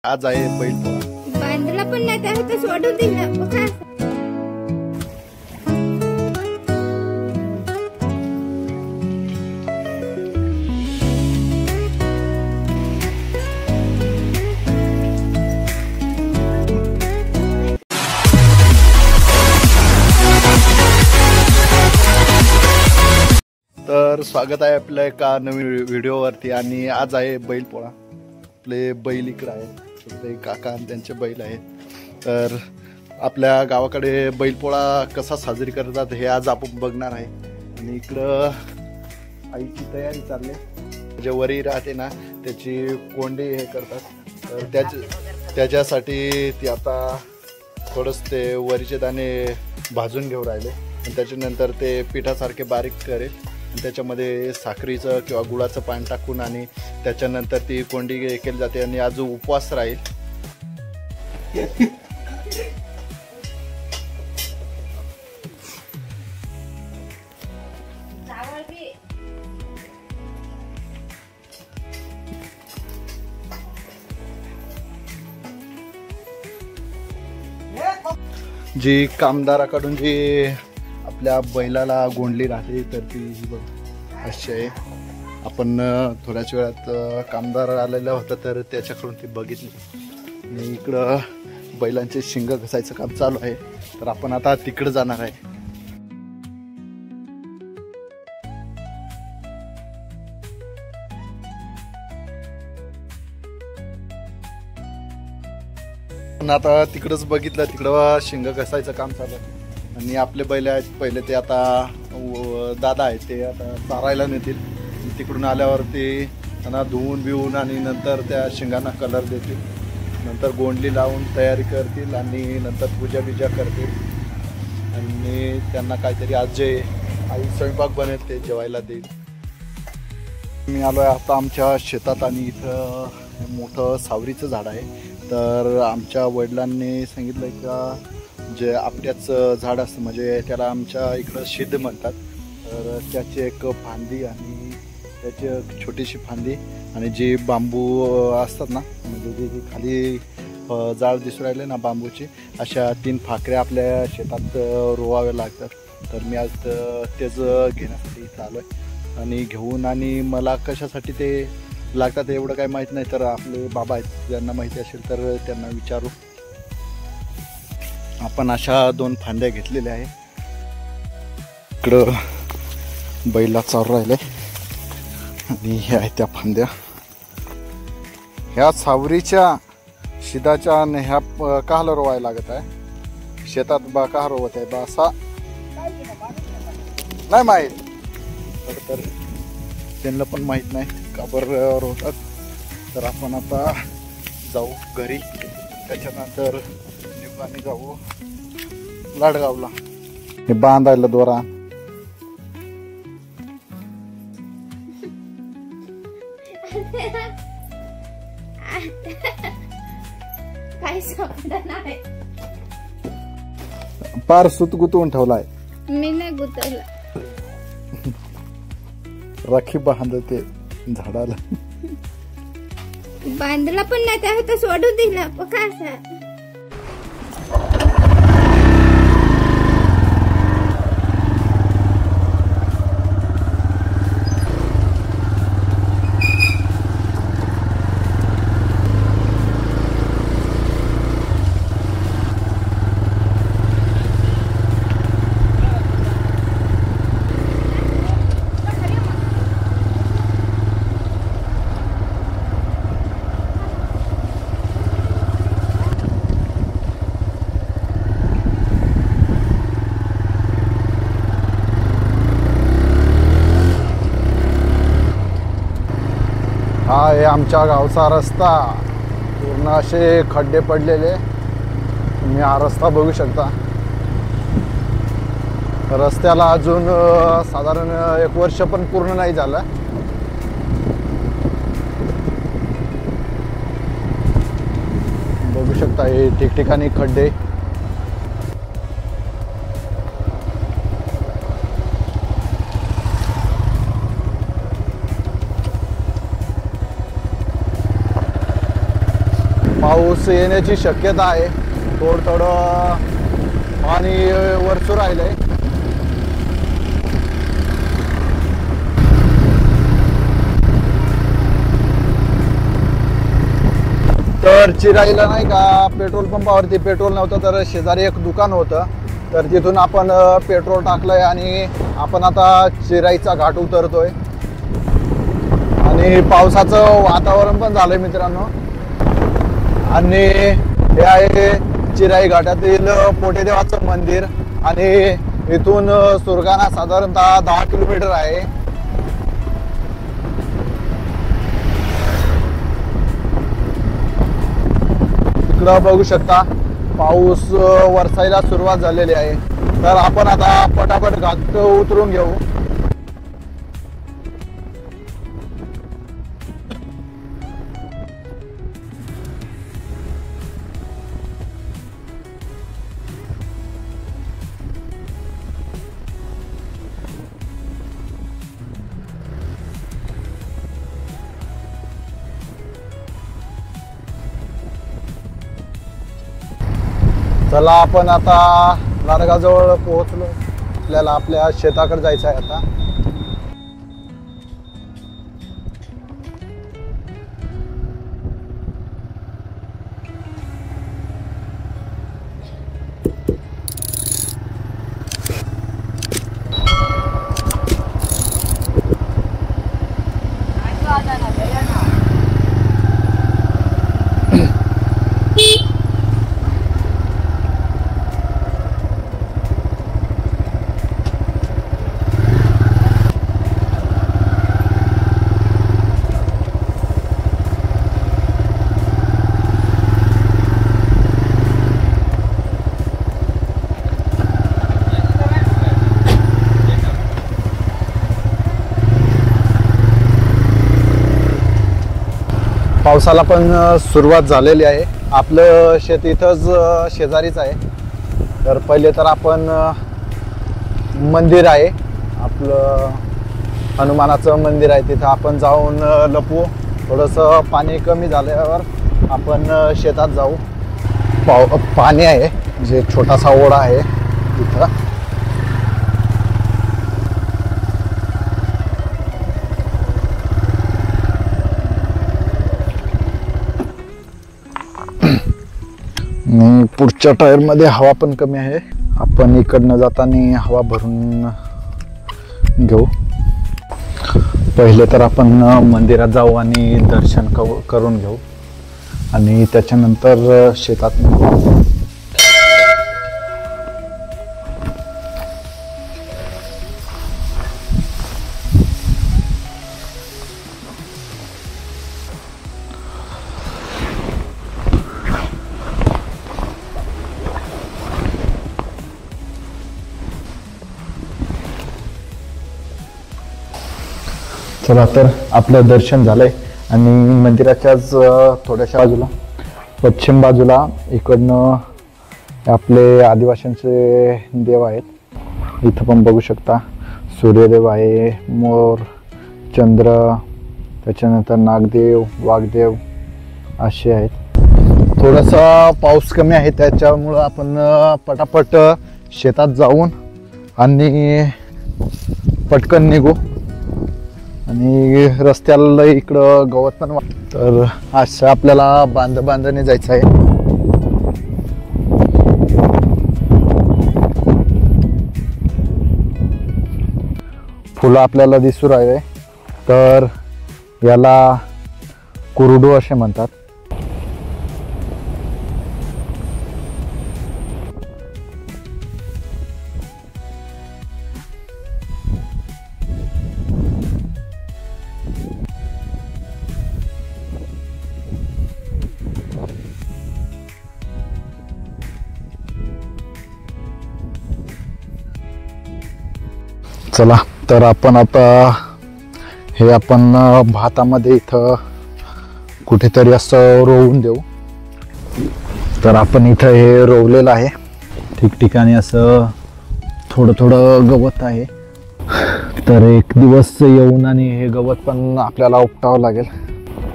आज आहे बैलपोळा. बांधला पण नाही त्याला सोडून दिलं. तर स्वागत आहे आपल्या एका नवीन व्हिडिओवरती. आणि आज आहे बैलपोळा. आपले बैल इकडे आहेत, आपले काका आणि त्यांचे बैल आहेत. तर आपल्या गावाकडे बैलपोळा कसा साजरी करतात हे आज आपण बघणार आहे. आणि इकडं आईची तयारी चालली. जे वरी राहते ना त्याची कोंडी हे करतात. तर त्याच्यासाठी ती आता थोडंच ते वरीचे दाणे भाजून घेऊन राहिले आणि त्याच्यानंतर ते पिठासारखे बारीक करेल. त्याच्यामध्ये साखरेचं किंवा गुळाचं पाणी टाकून आणि त्याच्यानंतर ती कोंडी केली जाते आणि आज उपवास राहील. जी कामदाराकडून जी आपल्या बैलाला गोंडली राहते तर ती बघ अशी आहे. आपण थोड्याच वेळात कामदार आलेला होता तर त्याच्याकडून ती बघितली. आणि इकडं बैलांचे शिंग घसायचं काम चालू आहे. तर आपण आता तिकडे जाणार आहे. आता तिकडंच बघितलं, तिकडं शिंग घसायचं काम चालू आहे. आणि आपले बैल आहेत पहिले ते आता दादा आहेत ते आता चारायला नेतील. तिकडून आल्यावर ते त्यांना धुवून बिवून आणि नंतर त्या शिंगांना कलर देतील. नंतर गोंडली लावून तयारी करतील आणि नंतर पूजा बिजा करतील. आणि त्यांना काहीतरी आज जे आई स्वयंपाक बनेल ते जेवायला देईल. मी आलो आहे आता आमच्या शेतात आणि इथं मोठं सावरीचं झाड आहे. तर आमच्या वडिलांनी सांगितलं का जे आपट्याचं झाड असतं म्हणजे त्याला आमच्या इकडं शिद म्हणतात. तर त्याची एक फांदी आणि त्याची एक छोटीशी फांदी आणि जी बांबू असतात ना म्हणजे जी खाली जाळ दिसून राहिले ना बांबूची, अशा 3 फाकऱ्या आपल्या शेतात रोवाव्या लागतात. तर मी आज तेच घेण्यासाठी इथं आलो आहे. आणि घेऊन आणि मला कशासाठी ते लागतात एवढं काही माहीत नाही. तर आपले बाबा आहेत ज्यांना माहिती असेल तर त्यांना विचारू. आपण अशा 2 फांद्या घेतलेल्या आहे. इकडं बैला चालू राहिले आणि ह्या आहेत त्या फांद्या. ह्या सावरीच्या शिदाच्या आणि ह्या का रोवायला लागत आहे शेतात बा का रोवत आहे बा असा नाही माहीत. तर त्यांना पण माहीत नाही का बरं रोवतात. तर आपण आता जाऊ घरी. त्याच्यानंतर निघाने जाऊ लाडगावला. हे बांधायला दोरा पार सुत गुतवून ठेवलाय. मी नाही गुतवला. राखी बांधते झाडाला. बांधला पण नाही त्याला सोडून दिलं. कसं हा आहे आमच्या गावचा रस्ता. पूर्ण असे खड्डे पडलेले. तुम्ही हा रस्ता बघू शकता. रस्त्याला अजून साधारण 1 वर्ष पण पूर्ण नाही झालं. बघू शकता हे ठिकठिकाणी खड्डे. पाऊस येण्याची शक्यता आहे. थोडं पाणी वरचू राहिलंय. तर चिराईला नाही का पेट्रोल पंपावरती पेट्रोल नव्हतं, तर शेजारी एक दुकान होतं, तर तिथून आपण पेट्रोल टाकलंय आणि आपण आता चिराईचा घाट उतरतोय. आणि पावसाचं वातावरण पण झालंय मित्रांनो. आणि हे आहे चिराई घाटातील पोटेदेवाचं मंदिर आणि इथून सुरगाणा साधारणतः 10 किलोमीटर आहे. इकडं बघू शकता पाऊस वरसायला सुरुवात झालेली आहे. तर आपण आता पटापट घाट उतरून घेऊ. चला आपण आता लाडगाजवळ पोहोचलो. आपल्याला आपल्या शेताकडे जायचं आहे आता. पावसाला पण सुरुवात झालेली आहे. आपलं शेत इथंच शेजारीच आहे. तर पहिले तर आपण मंदिर आहे आपलं हनुमानाचं मंदिर आहे, तिथं आपण जाऊन लपवू. थोडंसं पाणी कमी झाल्यावर आपण शेतात जाऊ. पाणी आहे, जे छोटासा ओढा आहे तिथं. पुढच्या टायरमध्ये हवा पण कमी आहे. आपण इकडनं जाताना हवा भरून घेऊ. पहिले तर आपण मंदिरात जाऊ आणि दर्शन करून घेऊ आणि त्याच्यानंतर शेतात निघू. चला तर आपलं दर्शन झालंय आणि मंदिराच्याच थोड्याशा बाजूला पश्चिम बाजूला इकडनं आपले आदिवासींचे देव आहेत. इथं पण बघू शकता सूर्यदेव आहे, मोर, चंद्र, त्याच्यानंतर नागदेव, वाघदेव असे आहेत. थोडासा पाऊस कमी आहे त्याच्यामुळं आपण पटापट शेतात जाऊन आणि पटकन निघू. आणि रस्त्याला इकडं गवत पण तर असं आपल्याला बांधणे जायचं आहे. फुलं आपल्याला दिसू राहिले, तर याला कुरुडू असे म्हणतात. चला तर आपण आता हे आपण भातामध्ये इथं कुठेतरी असं रोवून देऊ. तर आपण इथं हे रोवलेलं आहे. ठिकठिकाणी असं थोडं थोडं गवत आहे. तर एक दिवस येऊन आणि हे गवत पण आपल्याला उपटावं लागेल.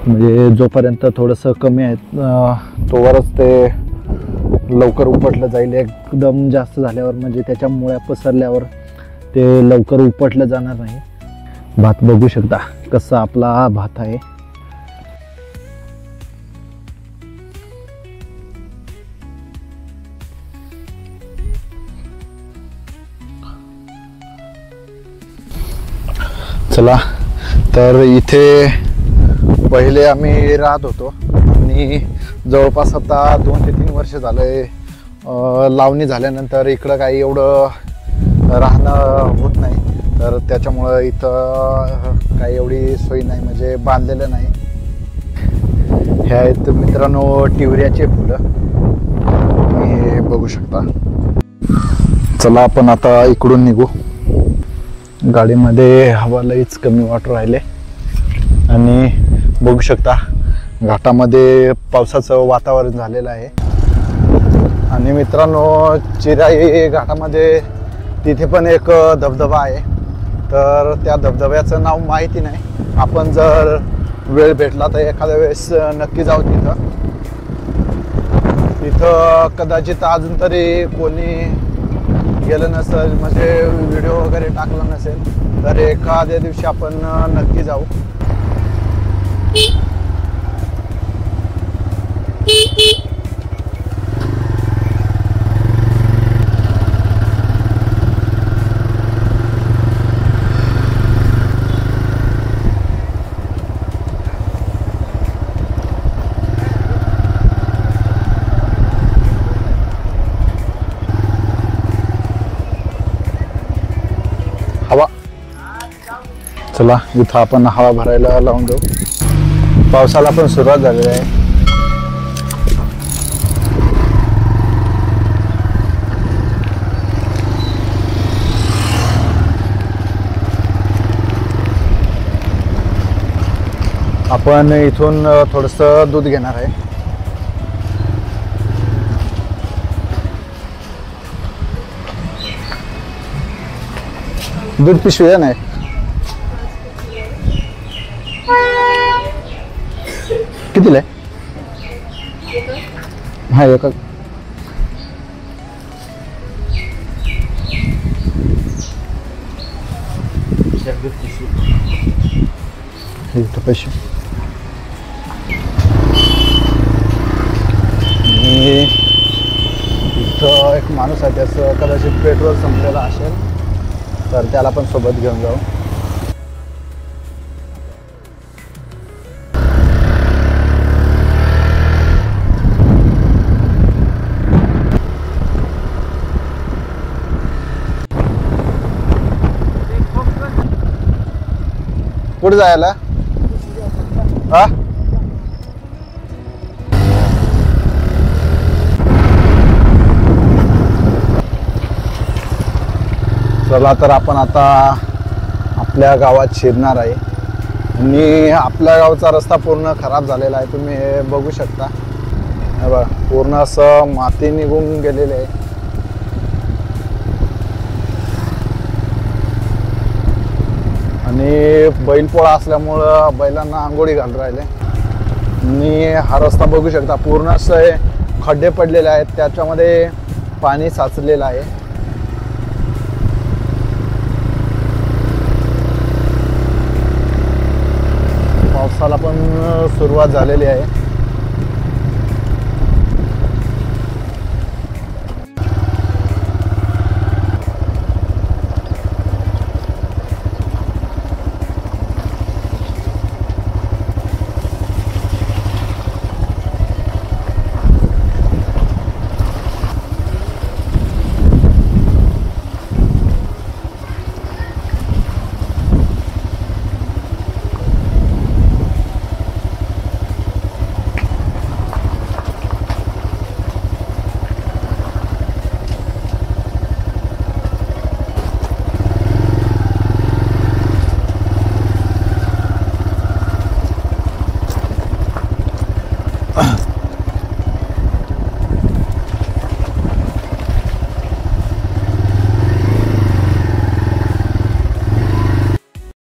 म्हणजे जोपर्यंत थोडंसं कमी आहे तोवरच ते लवकर उपटलं जाईल. एकदम जास्त झाल्यावर म्हणजे त्याच्या मुळ्या पसरल्यावर ते लवकर उपटलं जाणार नाही. भात बघू शकता कसा आपला भात आहे. चला तर इथे पहिले आम्ही राहत होतो आणि जवळपास आता 2 ते 3 वर्ष झालंय लावणी झाल्यानंतर इकडं काही एवढं राहणं होत नाही. तर त्याच्यामुळं इथं काही एवढी सोय नाही, म्हणजे बांधलेलं नाही. हे आहेत मित्रांनो टिवऱ्याचे फुलं, हे बघू शकता. चला आपण आता इकडून निघू. गाडीमध्ये हवा लईच कमी वाटू राहिले आणि बघू शकता घाटामध्ये पावसाचं वातावरण झालेलं आहे. आणि मित्रांनो चिराई घाटामध्ये तिथे पण एक धबधबा आहे. तर त्या धबधब्याचं नाव माहिती नाही. आपण जर वेळ भेटला तर एखाद्या वेळेस नक्की जाऊ तिथं. तिथं कदाचित अजून तरी कोणी गेलं नसेल, म्हणजे व्हिडिओ वगैरे टाकला नसेल, तर एखाद्या दिवशी आपण नक्की जाऊ. हवा, चला इथं आपण हवा भरायला लावून जाऊ. पावसाला पण सुरुवात झालेली आहे. आपण इथून थोडंसं दूध घेणार आहे. दूध पिशवी आहे नाही. कितीला आहे? हा एक. इथं पैसे इथं एक माणूस आहे, त्याचं कदाचित पेट्रोल संपलेलं असेल, तर त्याला पण सोबत घेऊन जाऊ. कुठे जायला? हा चला तर आपण आता आपल्या गावात शिरणार आहे. आणि आपल्या गावचा रस्ता पूर्ण खराब झालेला आहे. तुम्ही हे बघू शकता. हे बघा पूर्ण असं माती निघून गेलेले आहे. आणि बैलपोळा असल्यामुळं बैलांना आंघोळी घालून राहिले. आणि हा रस्ता बघू शकता पूर्ण असं खड्डे पडलेले आहेत, त्याच्यामध्ये पाणी साचलेलं आहे. पावसाला पण सुरुवात झालेली आहे.